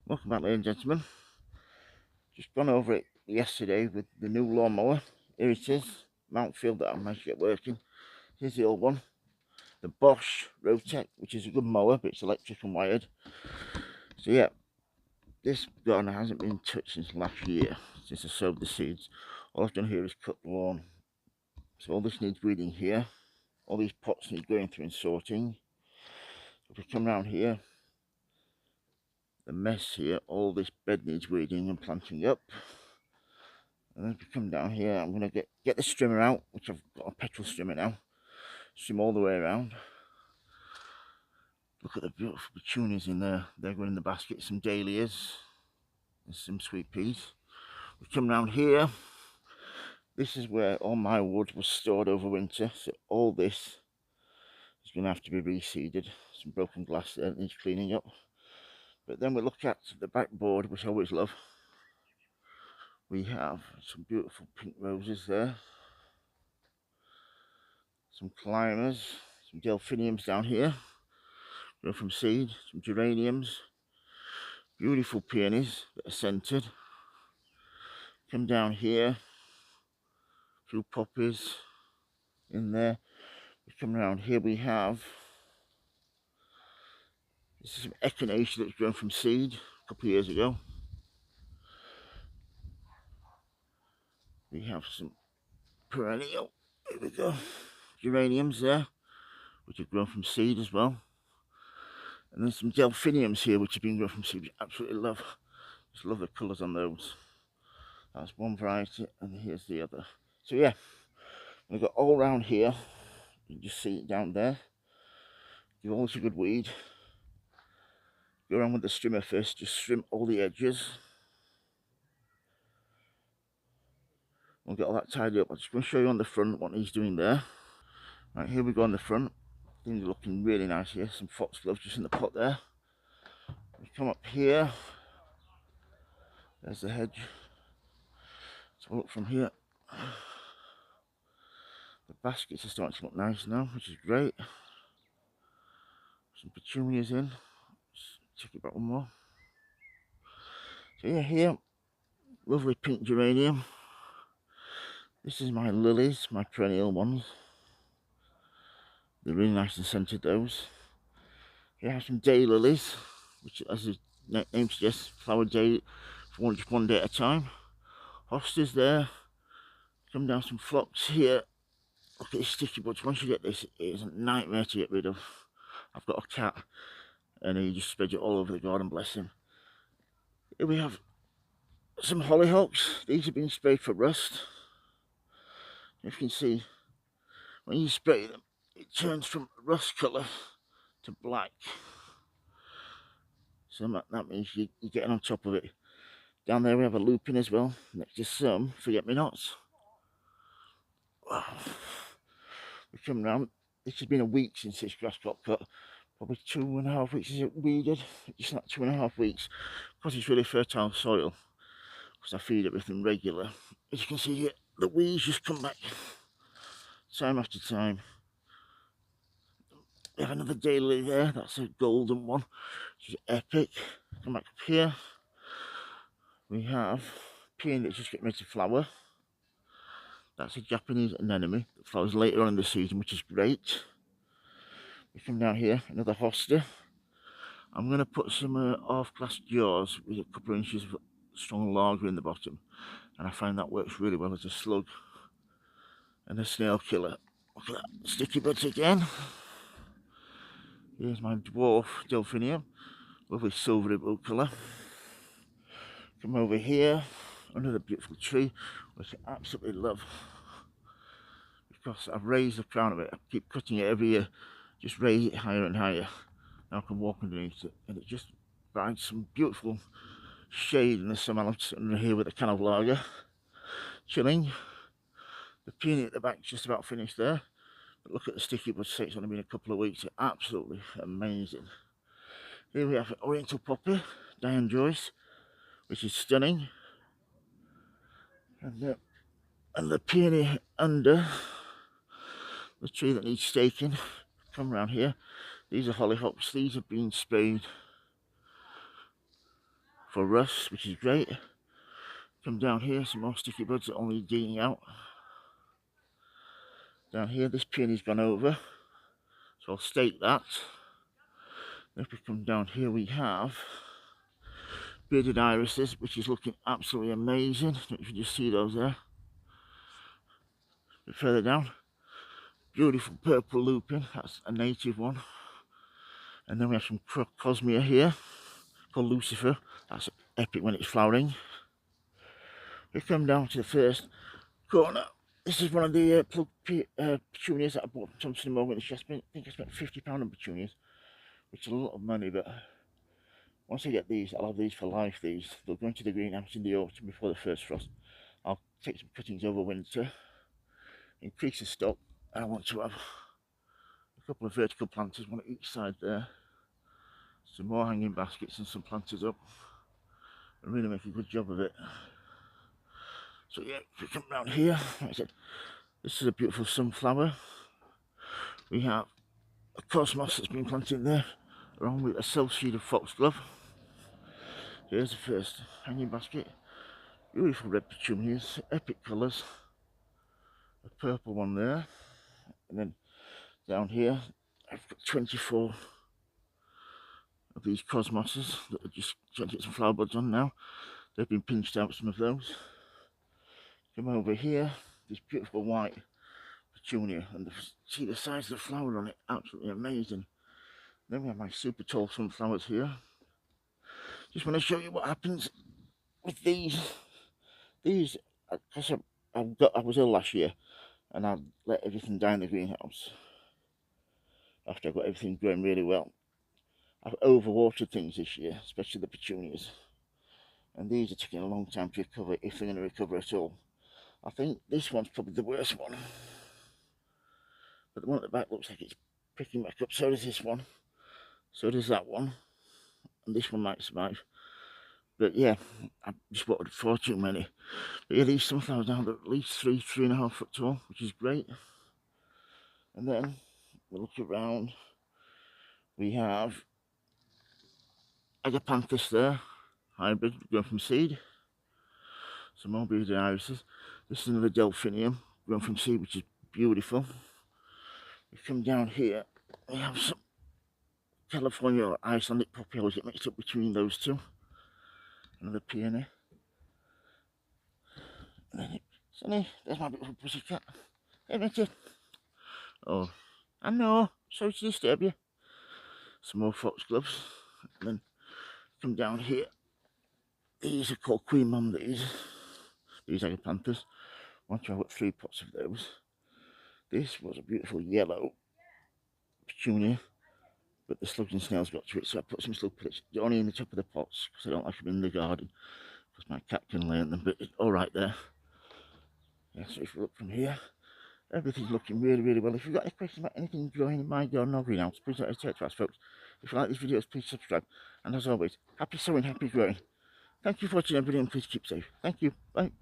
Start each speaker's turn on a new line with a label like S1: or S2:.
S1: Welcome back, ladies and gentlemen. Just gone over it yesterday with the new lawnmower. Here it is, Mount Field that I managed to get working. Here's the old one, the Bosch Rotec, which is a good mower, but it's electric and wired. So yeah, this garden hasn't been touched since last year, since I sowed the seeds. All I've done here is cut the lawn. So all this needs weeding here. All these pots need going through and sorting. If we come around here, the mess here, all this bed needs weeding and planting up. And then if we come down here, I'm going to get the strimmer out, which I've got a petrol strimmer now. Trim all the way around. Look at the beautiful petunias in there. They're going in the basket. Some dahlias and some sweet peas. We come round here. This is where all my wood was stored over winter. So all this is going to have to be reseeded. Some broken glass there that needs cleaning up. But then we look at the backboard, which I always love. We have some beautiful pink roses there. Some climbers, some delphiniums down here. Grow from seed, some geraniums, beautiful peonies that are scented. Come down here, a few poppies in there. We come around here, we have, this is some echinacea that's grown from seed a couple of years ago. We have some perennial, here we go, geraniums there, which have grown from seed as well. And then some delphiniums here, which have been grown from seed, which I absolutely love. Just love the colours on those. That's one variety, and here's the other. So yeah, we've got all around here. You can just see it down there. Give all this a good weed. Go around with the strimmer first, just trim all the edges. We'll get all that tidy up. I'm just going to show you on the front what he's doing there. Right, here we go on the front. Things are looking really nice here. Some foxgloves just in the pot there. We come up here. There's the hedge. So look from here. The baskets are starting to look nice now, which is great. Some petunias in. Just check it back one more. So yeah, here, lovely pink geranium. This is my lilies, my perennial ones. They're really nice and scented, those. Here I have some day lilies, which, as the name suggests, flower day for just one day at a time. Hostas there. Come down some phlox here. Look at these sticky buds. Once you get this, it is a nightmare to get rid of. I've got a cat, and he just spreads it all over the garden, bless him. Here we have some hollyhocks. These have been sprayed for rust. You can see, when you spray them, it turns from rust colour to black. So that means you're getting on top of it. Down there we have a lupin as well, next to some forget-me-nots. Wow. We come round, this has been a week since this grass got cut. Probably 2.5 weeks is it weeded, just not 2.5 weeks, because it's really fertile soil, because I feed everything regular. As you can see here, the weeds just come back time after time. We have another daily there, that's a golden one, which is epic. Come back up here, we have peony that's just getting ready to flower. That's a Japanese anemone that flowers later on in the season, which is great. We come down here, another hosta. I'm going to put some half-glass jars with a couple of inches of strong lager in the bottom, and I find that works really well as a slug and a snail killer. Look at that, sticky buds again. Here's my dwarf delphinium, lovely silvery blue colour. Come over here, another beautiful tree, which I absolutely love, because I've raised the crown of it. I keep cutting it every year, just raise it higher and higher. Now I can walk underneath it, and it just provides some beautiful shade in the summer. I'm sitting here with a can of lager, chilling. The peony at the back's just about finished there. But look at the sticky buds, say it's only been a couple of weeks. It's absolutely amazing. Here we have Oriental Poppy, Diane Joyce, which is stunning. And the peony under the tree that needs staking. Come around here. These are hollyhocks. These have been sprayed for rust, which is great. Come down here, some more sticky buds that only digging out. Down here, this peony's gone over, so I'll stake that. If we come down here, we have bearded irises, which is looking absolutely amazing. If you just see those there. A bit further down, beautiful purple lupin, that's a native one. And then we have some Cosmea here, called Lucifer, that's epic when it's flowering. We come down to the first corner. This is one of the plug petunias that I bought from Thompson & Morgan. I think I spent £50 on petunias, which is a lot of money, but once I get these, I'll have these for life. They'll go into the greenhouse in the autumn before the first frost. I'll take some cuttings over winter, increase the stock. I want to have a couple of vertical planters, one at each side there, some more hanging baskets and some planters up, and really make a good job of it. So yeah, if we come down here, like I said, this is a beautiful sunflower. We have a cosmos that's been planted there, along with a self-seeded foxglove. Here's the first hanging basket. Beautiful red petunias, epic colours. A purple one there. And then down here, I've got 24 of these cosmoses that are just trying to get some flower buds on now. They've been pinched out, some of those. Come over here, this beautiful white petunia, and see the size of the flower on it, absolutely amazing. Then we have my super tall sunflowers here. Just want to show you what happens with these, because I was ill last year, and I let everything down in the greenhouse after I got everything growing really well. I've overwatered things this year, especially the petunias, and these are taking a long time to recover, if they're going to recover at all. I think this one's probably the worst one, but the one at the back looks like it's picking back up. So does this one, so does that one, and this one might survive. But yeah, I just watered far too many. But yeah, these sunflowers now are at least 3.5 foot tall, which is great. And then we look around, we have agapanthus there, hybrid, grown from seed. Some more bearded irises. This is another delphinium, grown from seed, which is beautiful. We come down here, we have some California or Icelandic poppy. I always get mixed up between those two. Another peony. And then Sonny, there's my beautiful pussycat. Hey, Richard. Oh, I know, sorry to disturb you. Some more foxgloves. And then come down here. These are called Queen Mum, these agapanthus. Once I've got 3 pots of those. This was a beautiful yellow petunia, but the slugs and snails got to it, so I put some slug pellets only in the top of the pots, because I don't like them in the garden, because my cat can lay on them, but it's alright there. Yeah, so if you look from here, everything's looking really, really well. If you've got any questions about anything growing in my garden or greenhouse, please don't hesitate to ask, folks. If you like these videos, please subscribe. And as always, happy sowing, happy growing. Thank you for watching, everybody, and please keep safe. Thank you. Bye.